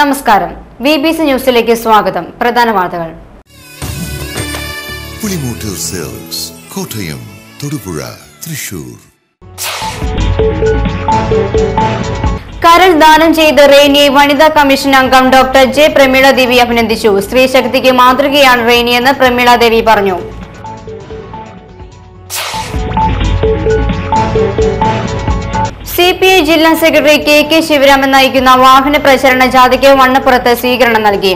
നമസ്കാരം. BBC ന്യൂസിലേക്ക് സ്വാഗതം. പ്രധാന വാർത്തകൾ. പുളിമൂട്ടിൽ സെൽസ് കോട്ടയം, തൊടുപുഴ, തൃശൂർ. കരൾ ദാനം ചെയ്ത് റെയ്നിയെ വനിതാ കമ്മീഷൻ അംഗം ഡോക്ടർ ജെ പ്രമീള ദേവി അഭിനന്ദിച്ചു. സ്ത്രീ ശക്തിക്ക് മാതൃകയാണ് റെയ്നിയെന്ന് പ്രമീള ദേവി പറഞ്ഞു. CPI ജില്ലാ സെക്രട്ടറി KK ശിവരാമൻ നയിക്കുന്ന വാഹന പ്രചരണ ജാഥയ്ക്ക് വണ്ണപ്പുറത്ത് സ്വീകരണം നൽകി.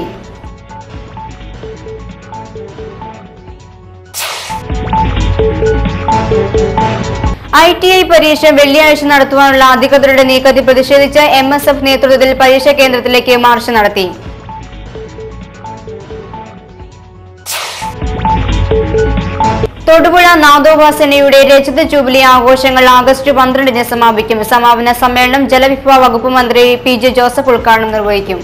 ITI പരീക്ഷ വെള്ളിയാഴ്ച നടത്തുവാനുള്ള അധികൃതരുടെ നീക്കത്തിൽ പ്രതിഷേധിച്ച് MSF നേതൃത്വത്തിൽ പരീക്ഷാ കേന്ദ്രത്തിലേക്ക് മാർച്ച് നടത്തി. തൊടുപുഴ നാദോപാസനയുടെ രജത ജൂബിലി ആഘോഷങ്ങൾ ആഗസ്റ്റ് 12-ന് സമാപിക്കും. സമാപന സമ്മേളനം ജലവിഭവ വകുപ്പ് മന്ത്രി PJ ജോസഫ് ഉദ്ഘാടനം നിർവഹിക്കും.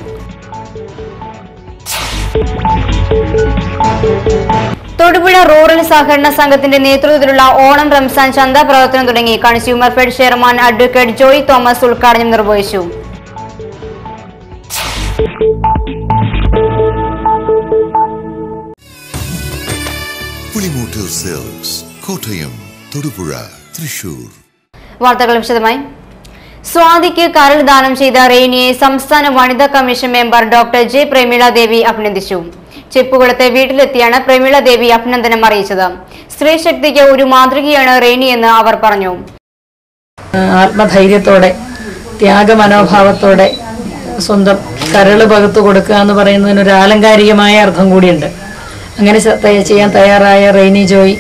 തൊടുപുഴ റൂറൽ സഹകരണ സംഘത്തിന്റെ നേതൃത്വത്തിലുള്ള ഓണം റംസാൻ ചന്ത പ്രവർത്തനം തുടങ്ങി. Consumer fed chairman advocate Joy Thomas ഉദ്ഘാടനം നിർവഹിച്ചു. പുളിമൂട്ടിൽ സെൽസ് കോട്ടയം, തൊടുപുഴ, തൃശൂർ. വാർത്തകൾ വിശദമായി. സ്വാതിക്ക് കരൾ ദാനം ചെയ്ത റെയ്നിയെ സംസ്ഥാന വനിതാ commission member doctor J Prameela Devi അഭിനന്ദിച്ചു. ചെപ്പുകുളത്തെ വീട്ടിലെത്തിയാണ് പ്രമീള ദേവി അഭിനന്ദനം അറിയിച്ചത്. സ്ത്രീ ശക്തിക്ക് ഒരു മാതൃകയാണ് റെയ്നി എന്ന് അവർ പറഞ്ഞു. ആത്മധൈര്യത്തോടെ, ത്യാഗമനോഭാവത്തോടെ സ്വന്തം കരള് പകുത്തു കൊടുക്കുക എന്ന് പറയുന്നതിന് ഒരു ആലങ്കാരികമായ അർത്ഥം കൂടിയുണ്ട്. അങ്ങനെ ചെയ്യാൻ തയ്യാറായ റെയ്നി ജോയ്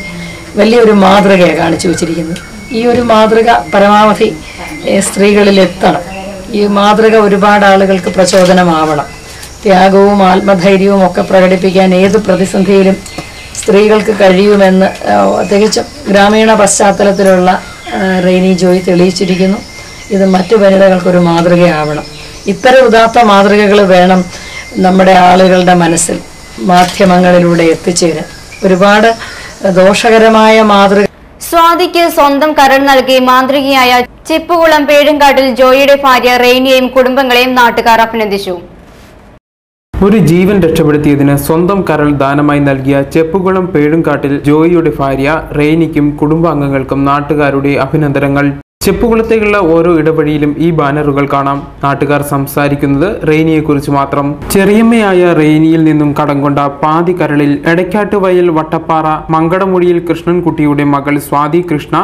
വലിയൊരു മാതൃകയാണ് കാണിച്ചു വച്ചിരിക്കുന്നത്. ഈ ഒരു മാതൃക പരമാവധി സ്ത്രീകളിൽ എത്തണം. ഈ മാതൃക ഒരുപാട് ആളുകൾക്ക് പ്രചോദനമാവണം. ത്യാഗവും ആത്മധൈര്യവും ഒക്കെ പ്രകടിപ്പിക്കാൻ ഏത് പ്രതിസന്ധിയിലും സ്ത്രീകൾക്ക് കഴിയുമെന്ന് തികച്ചും ഗ്രാമീണ പശ്ചാത്തലത്തിലുള്ള റെയ്നി ജോയ് തെളിയിച്ചിരിക്കുന്നു. ഇത് മറ്റു വനിതകൾക്കൊരു മാതൃകയാവണം. ഇത്തരം ഉദാത്ത മാതൃകകൾ വേണം നമ്മുടെ ആളുകളുടെ മനസ്സിൽ മാധ്യമങ്ങളിലൂടെ എത്തിച്ചേരാൻ. ഒരുപാട് ദോഷകരമായ മാതൃക. സ്വാതിക്ക് സ്വന്തം കരൾ നൽകി മാതൃകയായ ചെപ്പുകുളം പേഴുംകാട്ടിൽ ജോയിയുടെ ഭാര്യ റെയ്നിയെയും കുടുംബങ്ങളെയും നാട്ടുകാർ അഭിനന്ദിച്ചു. ഒരു ജീവൻ രക്ഷപ്പെടുത്തിയതിന് സ്വന്തം കരൾ ദാനമായി നൽകിയ ചെപ്പുകുളം പേഴുംകാട്ടിൽ ജോയിയുടെ ഭാര്യ റെയ്നിക്കും കുടുംബാംഗങ്ങൾക്കും നാട്ടുകാരുടെ അഭിനന്ദനങ്ങൾ. ചെപ്പുകുളത്തേക്കുള്ള ഓരോ ഇടവഴിയിലും ഈ ബാനറുകൾ കാണാം. നാട്ടുകാർ സംസാരിക്കുന്നത് റെയ്നിയെക്കുറിച്ച് മാത്രം. ചെറിയമ്മയായ റെയ്നിയിൽ നിന്നും കടം കൊണ്ട പാതി കരളിൽ എടക്കാട്ട് വയൽ വട്ടപ്പാറ മങ്കടമുടിയിൽ കൃഷ്ണൻകുട്ടിയുടെ മകൾ സ്വാതി കൃഷ്ണ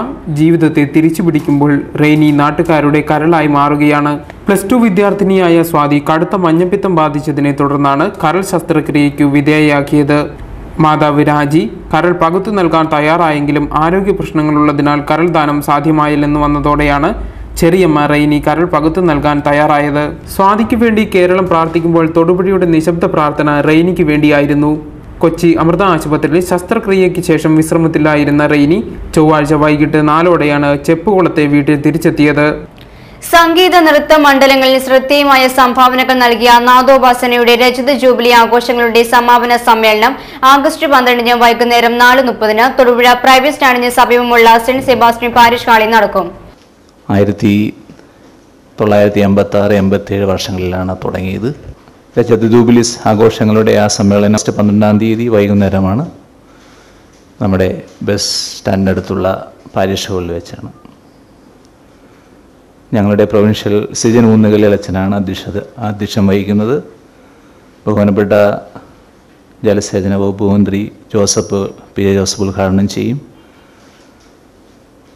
ജീവിതത്തെ തിരിച്ചു പിടിക്കുമ്പോൾ റെയ്നി നാട്ടുകാരുടെ കരളായി മാറുകയാണ്. +2 വിദ്യാർത്ഥിനിയായ സ്വാതി കടുത്ത മഞ്ഞപ്പിത്തം ബാധിച്ചതിനെ തുടർന്നാണ് കരൾ ശസ്ത്രക്രിയയ്ക്കു വിധേയയാക്കിയത്. മാതാവ് രാജി കരൾ പകുത്തു നൽകാൻ തയ്യാറായെങ്കിലും ആരോഗ്യ പ്രശ്നങ്ങളുള്ളതിനാൽ കരൾ ദാനം സാധ്യമായില്ലെന്ന് വന്നതോടെയാണ് ചെറിയമ്മ റെയ്നി കരൾ പകുത്തു നൽകാൻ തയ്യാറായത്. സ്വാതിക്ക് വേണ്ടി കേരളം പ്രാർത്ഥിക്കുമ്പോൾ തൊടുപുഴയുടെ നിശബ്ദ പ്രാർത്ഥന റെയ്നിക്ക് വേണ്ടിയായിരുന്നു. കൊച്ചി അമൃത ആശുപത്രിയിൽ ശസ്ത്രക്രിയയ്ക്ക് ശേഷം വിശ്രമത്തിലായിരുന്ന റെയ്നി ചൊവ്വാഴ്ച വൈകിട്ട് 4-ഓടെയാണ് ചെപ്പുകുളത്തെ വീട്ടിൽ തിരിച്ചെത്തിയത്. സംഗീത നൃത്ത മണ്ഡലങ്ങളിൽ ശ്രദ്ധേയമായ സംഭാവനകൾ നൽകിയ നാദോപാസനയുടെ രജത ജൂബിലി ആഘോഷങ്ങളുടെ സമാപന സമ്മേളനം ആഗസ്റ്റ് 12-ന് വൈകുന്നേരം 4:30-ന് തൊടുപുഴ പ്രൈവറ്റ് സ്റ്റാൻഡിന് സമീപമുള്ള സെന്റ് സെബാസ്റ്റ്യൻ പാരിഷ് ഹാളിൽ നടക്കും. 1986-87 വർഷങ്ങളിലാണ് തുടങ്ങിയത്. രജത ജൂബിലിസ് ആഘോഷങ്ങളുടെ ആ സമ്മേളനം ആഗസ്റ്റ് 12-ാം തീയതി വൈകുന്നേരമാണ് നമ്മുടെ ബസ് സ്റ്റാൻഡിനടുത്തുള്ള പാരിഷ് ഹാളിൽ വെച്ചാണ്. ഞങ്ങളുടെ പ്രൊവിൻഷ്യൽ സിജൻ ഊന്നുകല്ലിൽ അച്ഛനാണ് അധ്യക്ഷം വഹിക്കുന്നത്. ബഹുമാനപ്പെട്ട ജലസേചന വകുപ്പ് മന്ത്രി PJ ജോസഫ് ഉദ്ഘാടനം ചെയ്യും.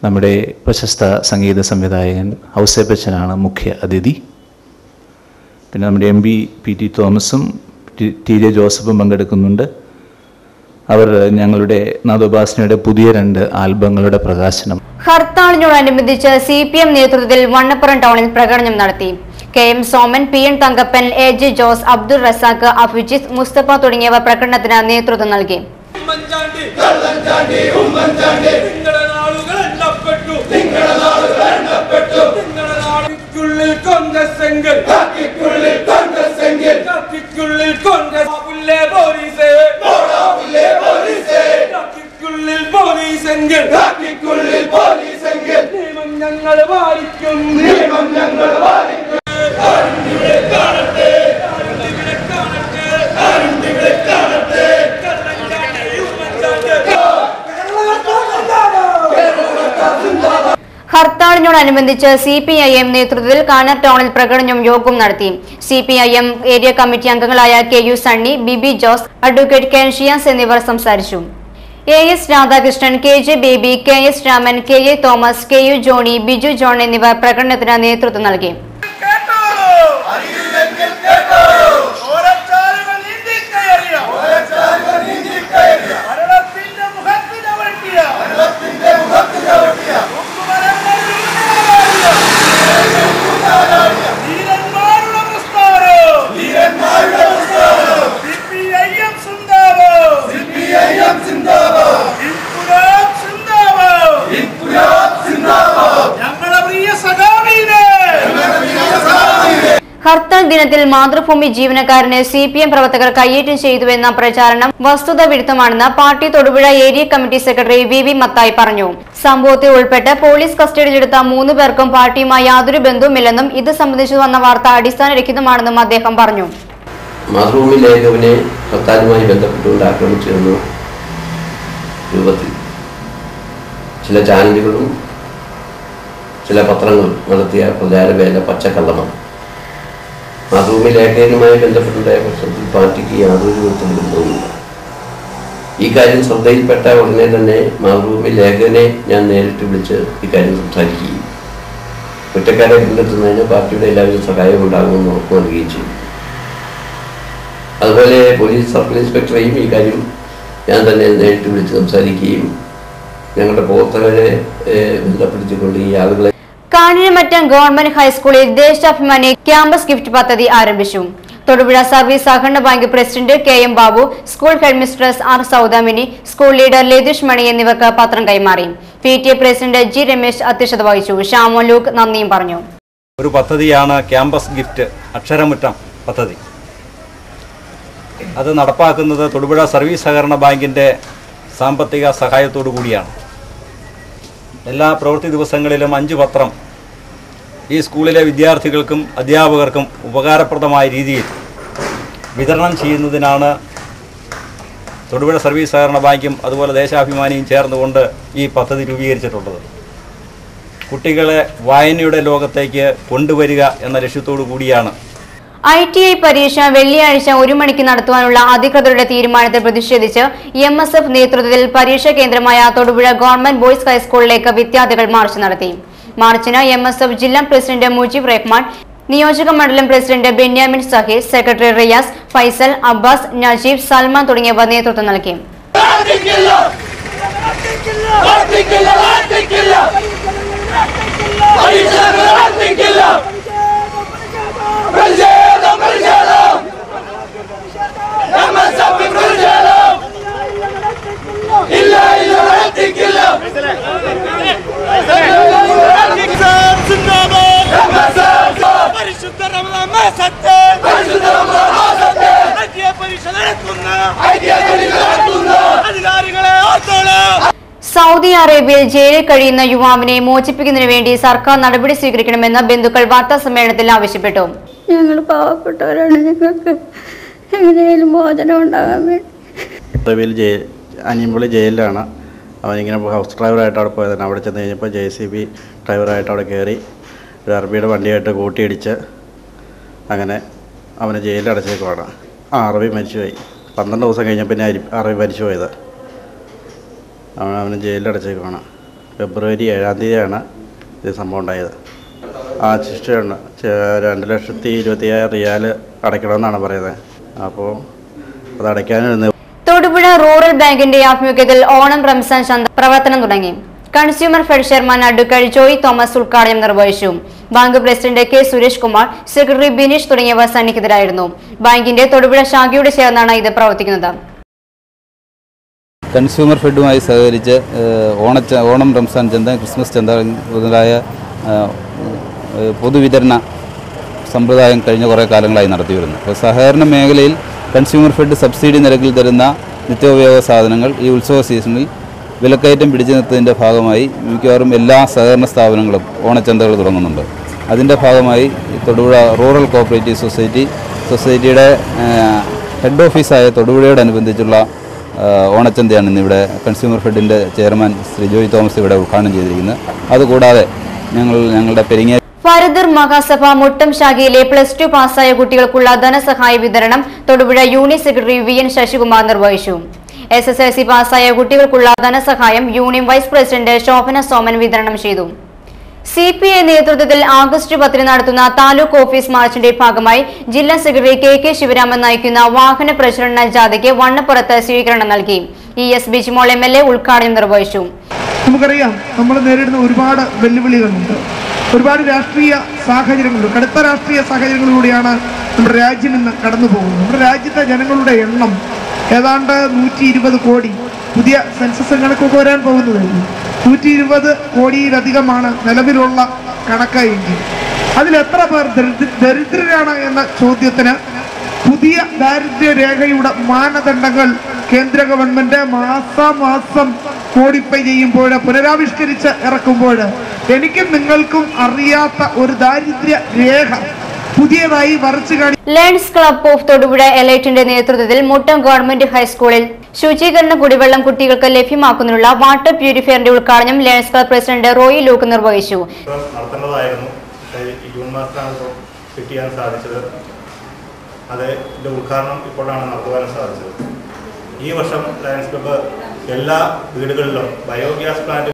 നമ്മുടെ പ്രശസ്ത സംഗീത സംവിധായകൻ ഔസേപ്പച്ചനാണ് മുഖ്യ അതിഥി. പിന്നെ നമ്മുടെ MP PT തോമസും TJ ജോസഫും പങ്കെടുക്കുന്നുണ്ട്. അവർ ഞങ്ങളുടെ നാദോപാസനയുടെ പുതിയ 2 ആൽബങ്ങളുടെ പ്രകാശനം. ഹർത്താലിനോടനുബന്ധിച്ച് CPM നേതൃത്വത്തിൽ വണ്ണപ്പുറം ടൗണിൽ പ്രകടനം നടത്തി. KM Soman, PN Thankappan, AJ Jose, Abdul Razak, അഫിജിത്ത്, Mustafa തുടങ്ങിയവർ പ്രകടനത്തിന് നേതൃത്വം നൽകി. ഞങ്ങൾ ഹർത്താലിനോടനുബന്ധിച്ച് CPIM നേതൃത്വത്തിൽ കാനർ ടൗണിൽ പ്രകടനവും യോഗവും നടത്തി. CPIM ഏരിയ കമ്മിറ്റി അംഗങ്ങളായ KU Sunny, Bibi Jose, advocate K Shiyas എന്നിവർ സംസാരിച്ചു. AS Radhakrishnan, KJ Baby, KS Raman, KA Thomas, KU Johny, Biju John എന്നിവർ പ്രകടനത്തിന് നേതൃത്വം നൽകി. ഹർത്താൽ ദിനത്തിൽ മാതൃഭൂമി ജീവനക്കാരനെ CPM പ്രവർത്തകർ കയ്യേറ്റം ചെയ്തുവെന്ന പ്രചാരണം വസ്തുത വിരുദ്ധമാണെന്ന് party Thodupuzha area committee secretary VV Mathai പറഞ്ഞു. സംഭവത്തിൽ ഉൾപ്പെട്ട് പോലീസ് കസ്റ്റഡിയിലെടുത്ത 3 പേർക്കും പാർട്ടിയുമായി യാതൊരു ബന്ധവുമില്ലെന്നും ഇത് സംബന്ധിച്ചു വന്ന വാർത്ത അടിസ്ഥാനരഹിതമാണെന്നും അദ്ദേഹം പറഞ്ഞു. മാതൃഭൂമി ലേഖകനെ ഹർത്താലുമായി ബന്ധപ്പെട്ടുകൊണ്ട് ആക്രമിച്ചിരുന്ന രൂപത്തിൽ ചില ചാനലുകളും ചില പത്രങ്ങളും നടത്തിയ പ്രചാരവേല പച്ചക്കള്ളമാണ്. മാതൃഭൂമി ലേഖകനുമായി ബന്ധപ്പെട്ടുണ്ടായ പ്രശ്നത്തിൽ പാർട്ടിക്ക് യാതൊരു വിധത്തിലും ബന്ധവുമില്ല. ഈ കാര്യം ശ്രദ്ധയിൽപ്പെട്ട ഉടനെ തന്നെ മാതൃഭൂമി ലേഖകനെ ഞാൻ നേരിട്ട് വിളിച്ച് ഇക്കാര്യം സംസാരിക്കുകയും കുറ്റക്കാരെ കണ്ടെത്തുന്നതിന് പാർട്ടിയുടെ എല്ലാവിധ സഹായവും ഉണ്ടാകുമെന്ന് ഉറപ്പു നൽകുകയും ചെയ്തു. അതുപോലെ പോലീസ് സർക്കിൾ ഇൻസ്പെക്ടറെയും ഈ കാര്യം ഞാൻ തന്നെ നേരിട്ട് വിളിച്ച് സംസാരിക്കുകയും ഞങ്ങളുടെ പ്രവർത്തകരെ ബന്ധപ്പെടുത്തിക്കൊണ്ട് ഈ ആളുകളെ കാഞ്ഞിരമറ്റം ഗവൺമെന്റ് ഹൈസ്കൂളിൽ ദേശാഭിമാനി ക്യാമ്പസ് ഗിഫ്റ്റ് പദ്ധതി ആരംഭിച്ചു. തൊടുപുഴ സർവീസ് സഹകരണ bank president KM Babu, school headmistress R Saudamini, school leader Latheesh Mani എന്നിവർക്ക് പത്രം കൈമാറി. PTA പ്രസിഡന്റ് G രമേശ് അധ്യക്ഷത വഹിച്ചു. ഷാമോൻ ലൂക്ക് നന്ദിയും പറഞ്ഞു. ഒരു പദ്ധതിയാണ് ക്യാമ്പസ് ഗിഫ്റ്റ് അക്ഷരമുറ്റം പദ്ധതി. അത് നടപ്പാക്കുന്നത് തൊടുപുഴ സർവീസ് സഹകരണ ബാങ്കിന്റെ സാമ്പത്തിക സഹായത്തോടു കൂടിയാണ്. എല്ലാ പ്രവൃത്തി ദിവസങ്ങളിലും 5 പത്രം ഈ സ്കൂളിലെ വിദ്യാർത്ഥികൾക്കും അധ്യാപകർക്കും ഉപകാരപ്രദമായ രീതിയിൽ വിതരണം ചെയ്യുന്നതിനാണ് തൊടുപുഴ സർവീസ് സഹകരണ ബാങ്കും അതുപോലെ ദേശാഭിമാനിയും ചേർന്നുകൊണ്ട് ഈ പദ്ധതി രൂപീകരിച്ചിട്ടുള്ളത്. കുട്ടികളെ വായനയുടെ ലോകത്തേക്ക് കൊണ്ടുവരിക എന്ന ലക്ഷ്യത്തോടു കൂടിയാണ്. ITI പരീക്ഷ വെള്ളിയാഴ്ച 1 മണിക്ക് നടത്തുവാനുള്ള അധികൃതരുടെ തീരുമാനത്തിൽ പ്രതിഷേധിച്ച് MSF നേതൃത്വത്തിൽ പരീക്ഷാ കേന്ദ്രമായ തൊടുപുഴ ഗവൺമെന്റ് ബോയ്സ് ഹൈസ്കൂളിലേക്ക് വിദ്യാർത്ഥികൾ മാർച്ച് നടത്തി. മാർച്ചിന് MSF ജില്ലാ പ്രസിഡന്റ് മുജീബ് റഹ്മാൻ, നിയോജക മണ്ഡലം പ്രസിഡന്റ് ബെന്യാമിൻ സഹീർ, സെക്രട്ടറി റിയാസ്, ഫൈസൽ, അബ്ബാസ്, നജീബ്, സൽമാൻ തുടങ്ങിയവർ നേതൃത്വം നൽകി. സൗദി അറേബ്യയിൽ ജയിലിൽ കഴിയുന്ന യുവാവിനെ മോചിപ്പിക്കുന്നതിന് വേണ്ടി സർക്കാർ നടപടി സ്വീകരിക്കണമെന്ന് ബന്ധുക്കൾ വാർത്താ സമ്മേളനത്തിൽ ആവശ്യപ്പെട്ടു. ഞങ്ങൾ പാവപ്പെട്ടവരാണ്, ഞങ്ങൾക്ക് എങ്ങനെയാലും മോചനം ഉണ്ടാകാൻ വേണ്ടി. അനിയമ്പള്ളി ജയിലിലാണ്. അവനിങ്ങനെ ഹൗസ് ഡ്രൈവറായിട്ട് അവിടെ പോയതാണ്. അവിടെ ചെന്ന് കഴിഞ്ഞപ്പോൾ JCB ഡ്രൈവറായിട്ട് അവിടെ കയറി ഒരു അറബിയുടെ വണ്ടിയായിട്ട് കൂട്ടിയിടിച്ച് അങ്ങനെ അവനെ ജയിലിൽ അടച്ചേക്കുവാണ്. അറബി മരിച്ചുപോയി. 12 ദിവസം കഴിഞ്ഞപ്പോൾ പിന്നെ അറബി മരിച്ചു പോയത്. അവന് ജയിലിൽ അടച്ചേക്കുവാണ്. ഫെബ്രുവരി 7-ാം തീയതിയാണ് ഇത് സംഭവം ഉണ്ടായത്. ആ ശിക്ഷയുണ്ട്. 2,25,000 റിയാൽ അടയ്ക്കണമെന്നാണ് പറയുന്നത്. അപ്പോൾ അത് അടയ്ക്കാനും. തൊടുപുഴ റൂറൽ ബാങ്കിന്റെ ആഭിമുഖ്യത്തിൽ ഓണം റംസാൻ ചന്ത പ്രവർത്തനം തുടങ്ങി. Consumer fed chairman advocate Joy Thomas ഉദ്ഘാടനം നിർവഹിച്ചു. Bank president K Suresh Kumar, secretary Bineesh തുടങ്ങിയവർ സന്നിഹിതരായിരുന്നു. ബാങ്കിന്റെ തൊടുപുഴ ശാഖയോട് ചേർന്നാണ് ഇത് പ്രവർത്തിക്കുന്നത്. കൺസ്യൂമർ ഫെഡുമായി സഹകരിച്ച് ഓണം റംസാൻ ചന്ത, ക്രിസ്മസ് ചന്ത മുതലായ പൊതുവിതരണ സമ്പ്രദായം കഴിഞ്ഞ കുറേ കാലങ്ങളായി നടത്തി വരുന്നു. അപ്പോൾ സഹകരണ മേഖലയിൽ കൺസ്യൂമർ ഫെഡ് സബ്സിഡി നിരക്കിൽ തരുന്ന നിത്യോപയോഗ സാധനങ്ങൾ ഈ ഉത്സവ സീസണിൽ വിലക്കയറ്റം പിടിച്ചു നിർത്തുന്നതിൻ്റെ ഭാഗമായി മിക്കവാറും എല്ലാ സഹകരണ സ്ഥാപനങ്ങളും ഓണച്ചന്തകൾ തുടങ്ങുന്നുണ്ട്. അതിൻ്റെ ഭാഗമായി തൊടുപുഴ റൂറൽ കോഓപ്പറേറ്റീവ് സൊസൈറ്റിയുടെ ഹെഡ് ഓഫീസായ തൊടുപുഴയോടനുബന്ധിച്ചുള്ള ഓണച്ചന്തയാണ് ഇന്നിവിടെ കൺസ്യൂമർ ഫെഡിൻ്റെ ചെയർമാൻ ശ്രീ ജോയി തോമസ് ഇവിടെ ഉദ്ഘാടനം ചെയ്തിരിക്കുന്നത്. അതുകൂടാതെ ഞങ്ങളുടെ പെരിങ്ങ ഫരദർ മഹാസഭ മുട്ടം ശാഖയിലെ +2 പാസ്സായ കുട്ടികൾക്കുള്ള ധനസഹായ വിതരണം Thodupuzha union secretary VN Sasikumar നിർവഹിച്ചു. SSLC പാസ്സായ കുട്ടികൾക്കുള്ള ധനസഹായം union vice president Shobhana Soman വിതരണം ചെയ്തു. CPI നേതൃത്വത്തിൽ ആഗസ്റ്റ് 10 നടത്തുന്ന താലൂക്ക് ഓഫീസ് മാർച്ചിന്റെ ഭാഗമായി ജില്ലാ സെക്രട്ടറി KK ശിവരാമൻ നയിക്കുന്ന വാഹന പ്രചരണ ജാഥയ്ക്ക് വണ്ണപ്പുറത്ത് സ്വീകരണം നൽകി. ES ബിജിമോൾ MLA ഉദ്ഘാടനം നിർവഹിച്ചു. നമുക്കറിയാം, നമ്മൾ നേരിടുന്ന ഒരുപാട് വെല്ലുവിളികളുണ്ട്, ഒരുപാട് രാഷ്ട്രീയ സാഹചര്യങ്ങളുണ്ട്. കടുത്ത രാഷ്ട്രീയ സാഹചര്യങ്ങളിലൂടെയാണ് നമ്മുടെ രാജ്യം ഇന്ന് കടന്നു പോകുന്നത്. നമ്മുടെ രാജ്യത്തെ ജനങ്ങളുടെ എണ്ണം ഏതാണ്ട് 120 കോടി. പുതിയ സെൻസസ് കണക്കൊക്കെ വരാൻ പോകുന്നതായിരുന്നു. 120 കോടിയിലധികമാണ് നിലവിലുള്ള കണക്കായെങ്കിൽ അതിലെത്ര പേർ ദരിദ്രരാണ് എന്ന ചോദ്യത്തിന് പുതിയ ദാരിദ്ര്യ രേഖയുടെ മാനദണ്ഡങ്ങൾ കേന്ദ്ര ഗവൺമെന്റ് മാസാമാസം മോഡിഫൈ ചെയ്യുമ്പോൾ, പുനരാവിഷ്കരിച്ച് ഇറക്കുമ്പോൾ എനിക്കും നിങ്ങൾക്കും അറിയാത്ത ഒരു ദാരിദ്ര്യ രേഖ പുതിയതായി വരച്ചു കാണി. ലയൺസ് ക്ലബ് ഓഫ് തൊടുപുഴ എലൈറ്റിന്റെ നേതൃത്വത്തിൽ മുട്ടം ഗവൺമെന്റ് ഹൈസ്കൂളിൽ ശുചീകരണ കുടിവെള്ളം കുട്ടികൾക്ക് ലഭ്യമാക്കുന്നതിനുള്ള വാട്ടർ പ്യൂരിഫയറിന്റെ ഉദ്ഘാടനം lions club president Roy Luke നിർവഹിച്ചു. അതിന്റെ ഉദ്ഘാടനം ഇപ്പോഴാണ് നടത്തുവാൻ സാധിച്ചത്. ഈ വർഷം ലയൺസ് ക്ലബ്ബ് എല്ലാ വീടുകളിലും ബയോഗ്യാസ് പ്ലാന്റ്